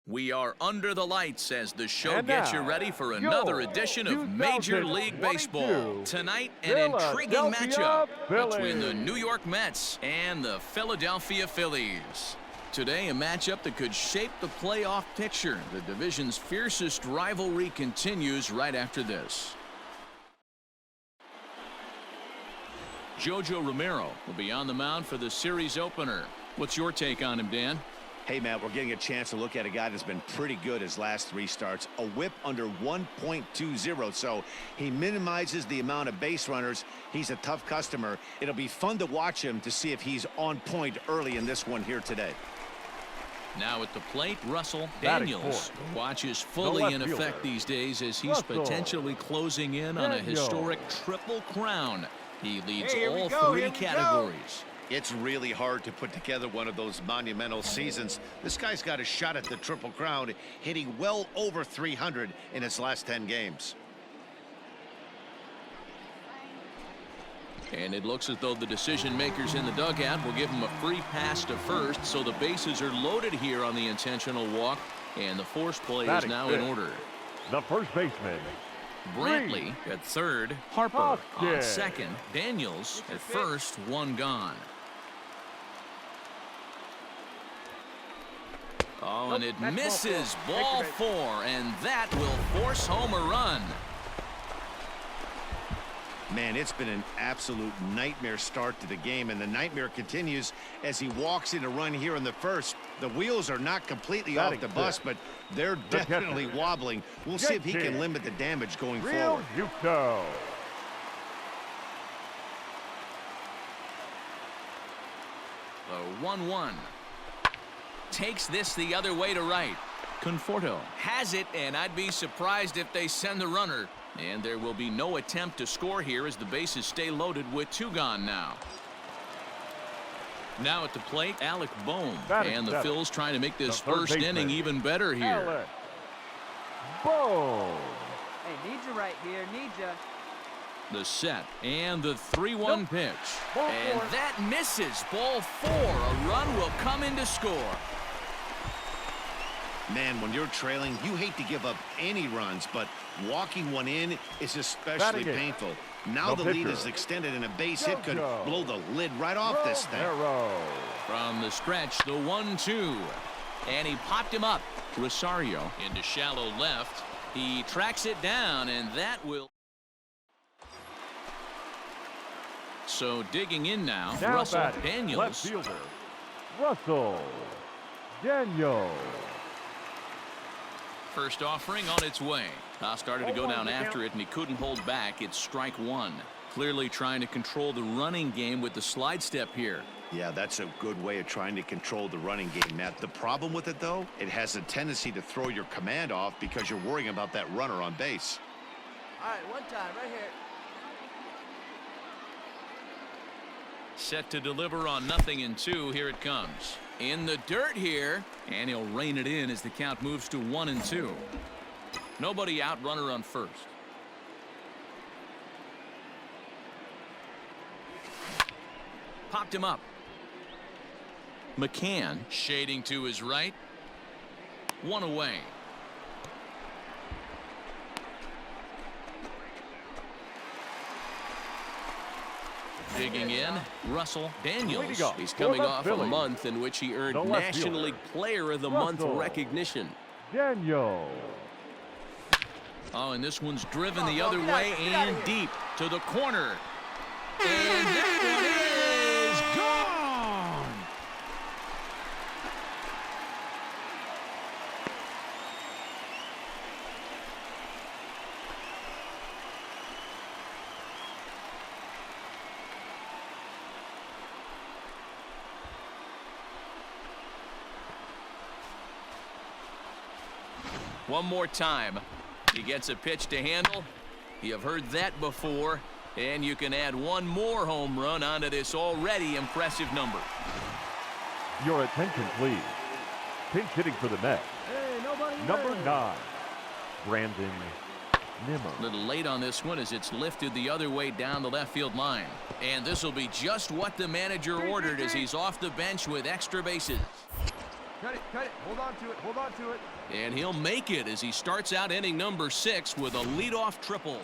We are under the lights as the show gets you ready for another edition of Major League Baseball. Tonight, an intriguing matchup between the New York Mets and the Philadelphia Phillies. Today, a matchup that could shape the playoff picture. The division's fiercest rivalry continues right after this. Jojo Romero will be on the mound for the series opener. What's your take on him, Dan? Hey, Matt, we're getting a chance to look at a guy that's been pretty good his last three starts. A whip under 1.20, so he minimizes the amount of base runners. He's a tough customer. It'll be fun to watch him to see if he's on point early in this one here today. Now at the plate, Russell Daniels. The watch is fully in effect these days as he's potentially closing in on a historic triple crown. He leads all three categories. It's really hard to put together one of those monumental seasons. This guy's got a shot at the Triple Crown, hitting well over 300 in his last 10 games. And it looks as though the decision makers in the dugout will give him a free pass to first, so the bases are loaded here on the intentional walk, and the force play is now in order. The first baseman, Brantley at third, Harper on second, Daniels at first, one gone. Oh, and it misses ball four, and that will force home a run. Man, it's been an absolute nightmare start to the game, and the nightmare continues as he walks in a run here in the first. The wheels are not completely off the bus, but they're definitely wobbling. We'll see if he can limit the damage going forward. The 1-1. Takes this the other way to right. Conforto has it, and I'd be surprised if they send the runner. And there will be no attempt to score here as the bases stay loaded with two gone now. Now at the plate, Alec Bohm. And the Phils trying to make this first inning even better here. Alec Bohm. Hey, need you right here, need you. The set and the 3-1 pitch. And that misses. Ball four. A run will come in to score. Man, when you're trailing, you hate to give up any runs, but walking one in is especially painful. Now the lead is extended, and a base hit could blow the lid right off this thing. From the stretch, the 1-2. And he popped him up. Rosario into shallow left. He tracks it down, and that will... So digging in now Russell Daniels. Left fielder, Russell Daniels. First offering on its way. Started to go down after it, and he couldn't hold back. It's strike one. Clearly trying to control the running game with the slide step here. Yeah, that's a good way of trying to control the running game, Matt. The problem with it, though, it has a tendency to throw your command off because you're worrying about that runner on base. All right, one time, right here. Set to deliver on 0-2. Here it comes. In the dirt here, and he'll rein it in as the count moves to 1-2. Nobody out, runner on first. Popped him up. McCann shading to his right. One away. Digging in, Russell Daniels. He's coming off a month in which he earned National League Player of the Month recognition. Daniels. Oh, and this one's driven the other way and deep to the corner. And that one is gone. One more time. He gets a pitch to handle. You have heard that before. And you can add one more home run onto this already impressive number. Your attention, please. Pinch hitting for the Mets. Number 9, Brandon Nimmo. A little late on this one as it's lifted the other way down the left field line. And this will be just what the manager ordered as he's off the bench with extra bases. Cut it. Hold on to it. And he'll make it as he starts out inning number 6 with a leadoff triple.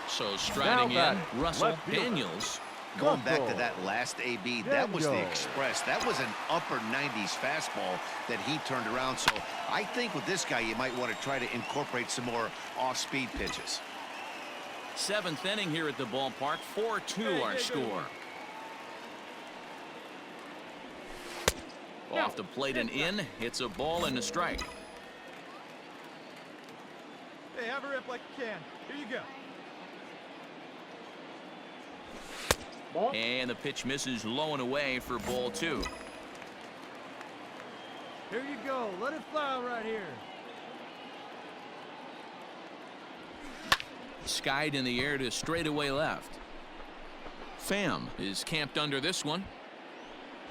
So striding in, Russell Daniels. Going back to that last AB, that was the express. That was an upper 90s fastball that he turned around. So I think with this guy, you might want to try to incorporate some more off-speed pitches. 7th inning here at the ballpark. 4-2 our score. Off the plate and in. Hits a ball and a strike. Hey, have a rip like you can. Here you go. And the pitch misses low and away for ball 2. Here you go. Let it fly right here. Skied in the air to straightaway left. Pham is camped under this one.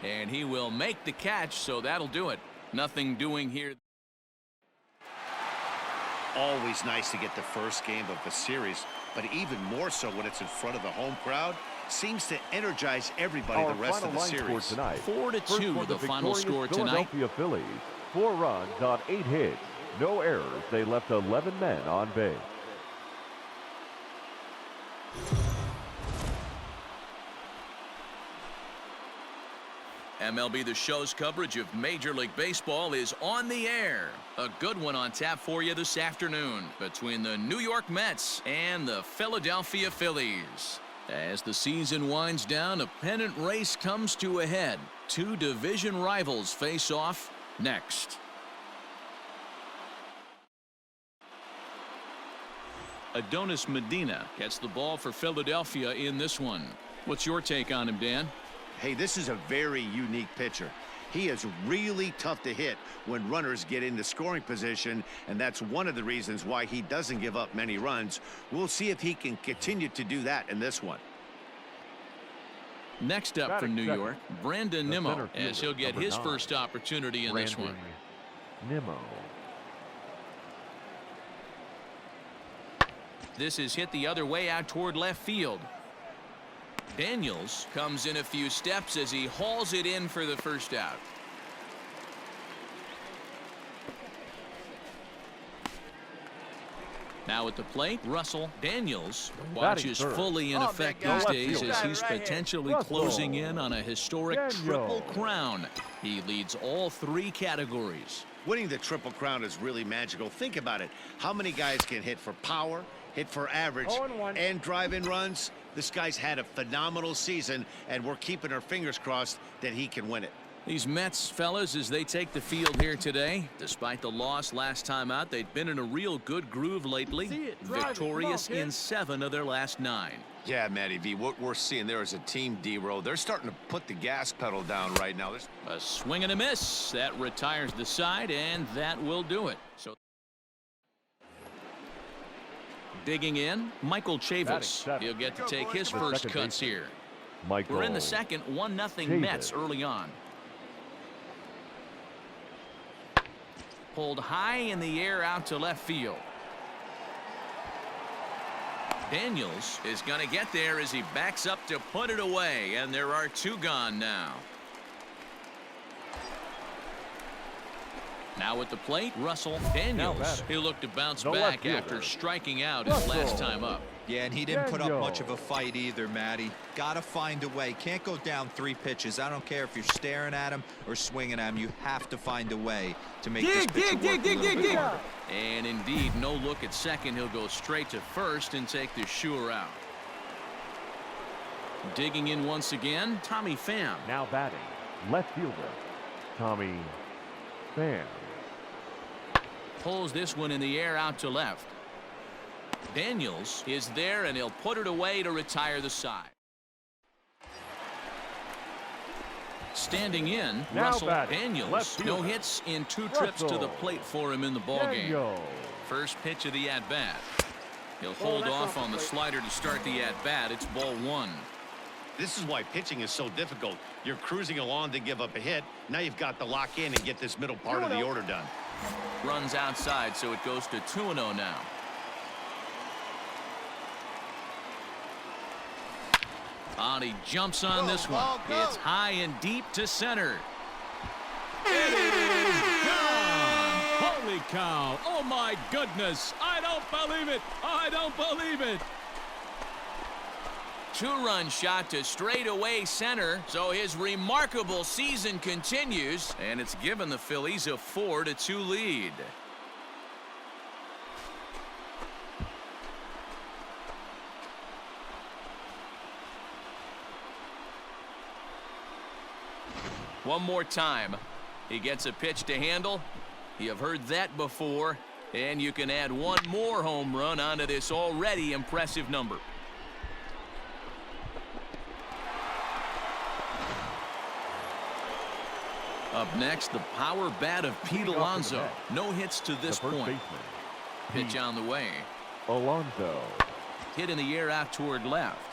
And he will make the catch, so that'll do it. Nothing doing here. Always nice to get the first game of the series, but even more so when it's in front of the home crowd. Seems to energize everybody the rest of the series. 4-2 the final score tonight. Philadelphia Phillies, 4 runs on 8 hits, no errors. They left 11 men on base. MLB The Show's coverage of Major League Baseball is on the air. A good one on tap for you this afternoon between the New York Mets and the Philadelphia Phillies. As the season winds down, a pennant race comes to a head. 2 division rivals face off next. Adonis Medina gets the ball for Philadelphia in this one. What's your take on him, Dan? Hey, this is a very unique pitcher. He is really tough to hit when runners get into scoring position, and that's one of the reasons why he doesn't give up many runs. We'll see if he can continue to do that in this one. Next up from New York, Brandon Nimmo, as he'll get his first opportunity in this one. Nimmo. This is hit the other way out toward left field. Daniels comes in a few steps as he hauls it in for the first out. Now at the plate, Russell Daniels. The watch is fully in effect these days as he's potentially closing in on a historic triple crown. He leads all 3 categories. Winning the Triple Crown is really magical. Think about it. How many guys can hit for power, hit for average, and drive in runs? This guy's had a phenomenal season, and we're keeping our fingers crossed that he can win it. These Mets, fellas, as they take the field here today, despite the loss last time out, they've been in a real good groove lately. Victorious in 7 of their last 9. Yeah, Matty V, what we're seeing there is a team, D-Row. They're starting to put the gas pedal down right now. A swing and a miss. That retires the side, and that will do it. So digging in, Michael Chavis. He'll get to take his first cuts here. We're in the second, 1-0 Mets early on. Pulled high in the air out to left field. Daniels is going to get there as he backs up to put it away, and there are 2 gone now. Now at the plate, Russell Daniels. He'll look to bounce back after striking out his last time up. Yeah, and he didn't put up much of a fight either, Matty. Gotta find a way. Can't go down 3 pitches. I don't care if you're staring at him or swinging at him. You have to find a way to make this pitcher work a little bit harder. And indeed, no look at second. He'll go straight to first and take the sure out. Digging in once again, Tommy Pham. Now batting, left fielder, Tommy Pham. Pulls this one in the air out to left. Daniels is there, and he'll put it away to retire the side. Standing in, Russell Daniels. No hits in 2 trips to the plate for him in the ballgame. First pitch of the at-bat. He'll hold off on the slider to start the at-bat. It's ball 1. This is why pitching is so difficult. You're cruising along to give up a hit. Now you've got to lock in and get this middle part of the order done. Runs outside, so it goes to 2-0 now. He jumps on this one. It's high and deep to center. It is gone. Holy cow. Oh, my goodness. I don't believe it. I don't believe it. Two-run shot to straightaway center, so his remarkable season continues, and it's given the Phillies a 4-2 lead. One more time. He gets a pitch to handle. You have heard that before, and you can add one more home run onto this already impressive number. Up next, the power bat of Pete Alonso. No hits to this point. Pitch on the way. Alonso. Hit in the air out toward left.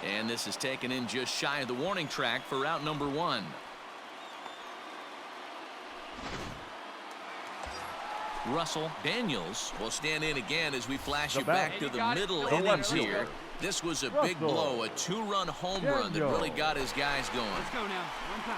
And this is taken in just shy of the warning track for out number 1. Russell Daniels will stand in again as we flash you back to the middle innings here. This was a big blow, a 2-run home run that really got his guys going. Let's go now. One time.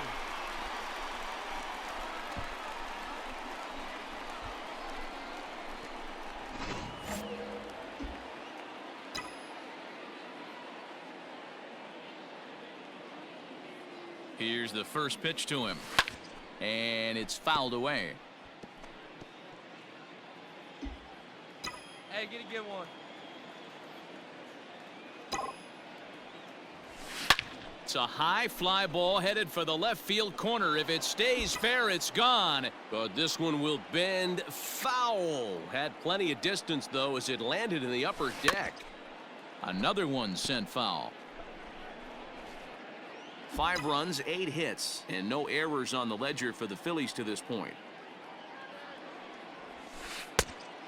Here's the first pitch to him. And it's fouled away. Hey, get a good one. It's a high fly ball headed for the left field corner. If it stays fair, it's gone. But this one will bend foul. Had plenty of distance, though, as it landed in the upper deck. Another one sent foul. 5 runs, 8 hits, and no errors on the ledger for the Phillies to this point.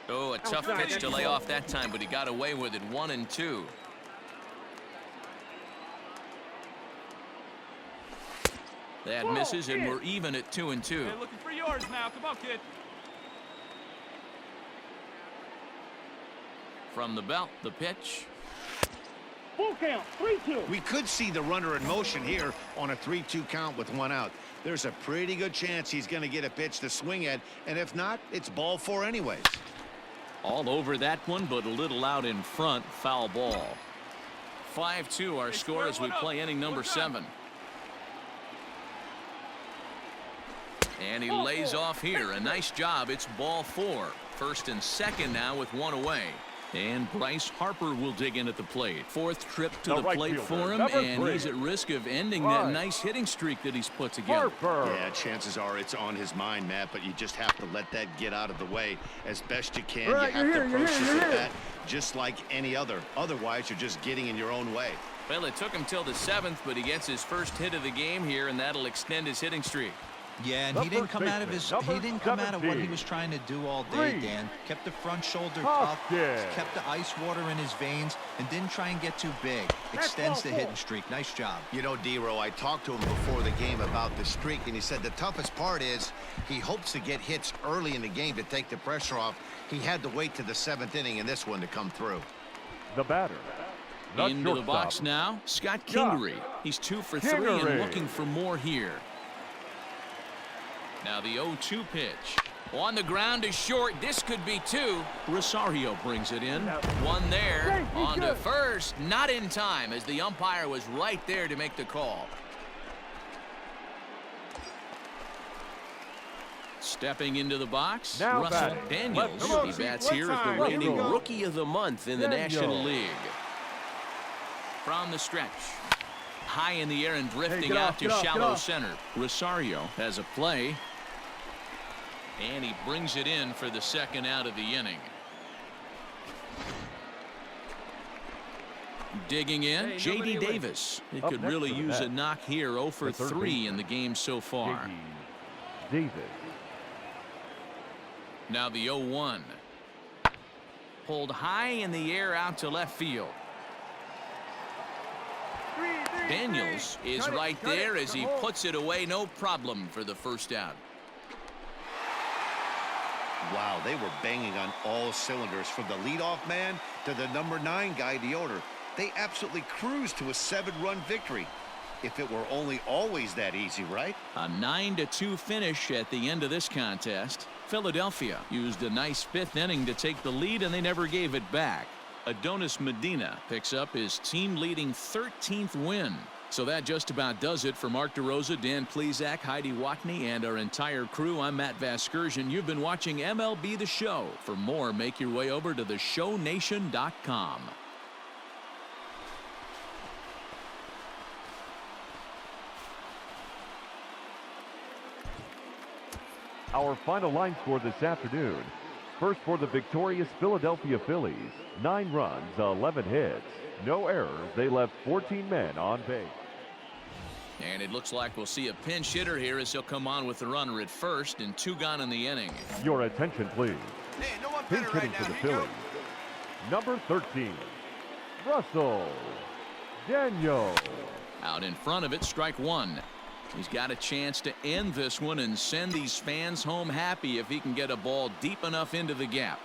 Oh, a tough pitch to lay off that time, but he got away with it. 1-2. That misses, and we're even at 2-2. Hey, looking for yours now. Come on, kid. From the belt, the pitch. Full count. 3-2. We could see the runner in motion here on a 3-2 count with 1 out. There's a pretty good chance he's going to get a pitch to swing at, and if not, it's ball 4 anyways. All over that one, but a little out in front. Foul ball. 5-2 our score as we play inning number 7. And he lays off here. A nice job. It's ball 4. First and second now with 1 away. And Bryce Harper will dig in at the plate. 4th trip to the plate for him, and he's at risk of ending that nice hitting streak that he's put together. Yeah, chances are it's on his mind, Matt, but you just have to let that get out of the way as best you can. You have to approach this at bat just like any other. Otherwise, you're just getting in your own way. Well, it took him till the 7th, but he gets his first hit of the game here, and that'll extend his hitting streak. Yeah, and he didn't come out of what he was trying to do all day, Dan. Kept the front shoulder tough, kept the ice water in his veins, and didn't try and get too big. Extends the hitting streak. Nice job. You know, D-Row, I talked to him before the game about the streak, and he said the toughest part is he hopes to get hits early in the game to take the pressure off. He had to wait to the 7th inning in this one to come through. The batter. Into the box now, Scott Kingery. He's 2 for 3 and looking for more here. Now the 0-2 pitch. On the ground to short. This could be 2. Rosario brings it in. 1 there. On to first. Not in time as the umpire was right there to make the call. Stepping into the box, now Russell Daniels. He bats here as the reigning Rookie of the Month in the National League. From the stretch. High in the air and drifting out to shallow center. Rosario has a play. And he brings it in for the 2nd out of the inning. Digging in, J.D. Davis. He could really use a knock here. 0 for 3 in the game so far. Davis. Now the 0-1. Pulled high in the air out to left field. Daniels is right there as he puts it away. No problem for the 1st out. Wow, they were banging on all cylinders from the leadoff man to the number 9 guy, the order. They absolutely cruised to a 7-run victory. if it were only always that easy, right? A 9-2 finish at the end of this contest. Philadelphia used a nice fifth inning to take the lead, and they never gave it back. Adonis Medina picks up his team-leading 13th win. So that just about does it for Mark DeRosa, Dan Plesac, Heidi Watney, and our entire crew. I'm Matt Vasgersian. You've been watching MLB The Show. For more, make your way over to theshownation.com. Our final line score this afternoon. First for the victorious Philadelphia Phillies, 9 runs, 11 hits, no errors. They left 14 men on base. And it looks like we'll see a pinch hitter here as he'll come on with the runner at first and 2 gone in the inning. Your attention, please. Hey, no one Pinch better hitting right for now. the Here you go. Phillies, number 13, Russell Daniel. Out in front of it, strike 1. He's got a chance to end this one and send these fans home happy if he can get a ball deep enough into the gap.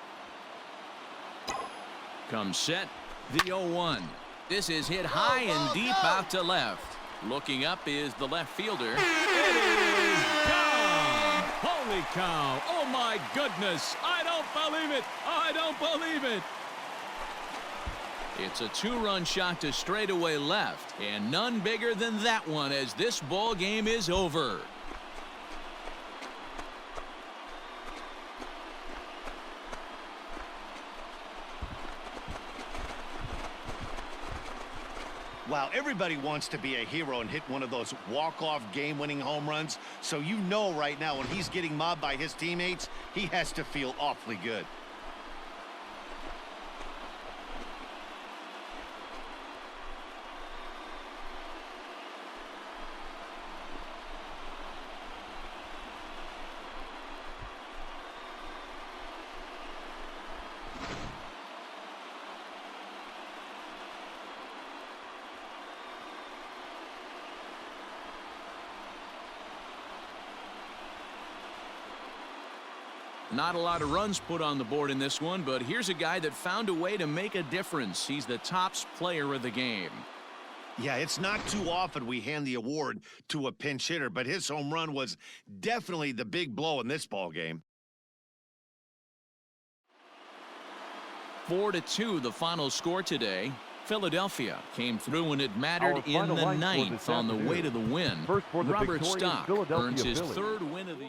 Comes set, the 0-1. This is hit high and deep out to left. Looking up is the left fielder. It is gone! Holy cow! Oh my goodness! I don't believe it! I don't believe it! It's a 2-run shot to straightaway left, and none bigger than that one as this ball game is over. Wow, everybody wants to be a hero and hit one of those walk-off game-winning home runs. So you know right now when he's getting mobbed by his teammates, he has to feel awfully good. Not a lot of runs put on the board in this one, but here's a guy that found a way to make a difference. He's the tops player of the game. Yeah, it's not too often we hand the award to a pinch hitter, but his home run was definitely the big blow in this ball game. 4-2 the final score today. Philadelphia came through when it mattered in the 9th on the way to the win. First for the Robert victorious Stock Philadelphia earns his Phillies. 3rd win of the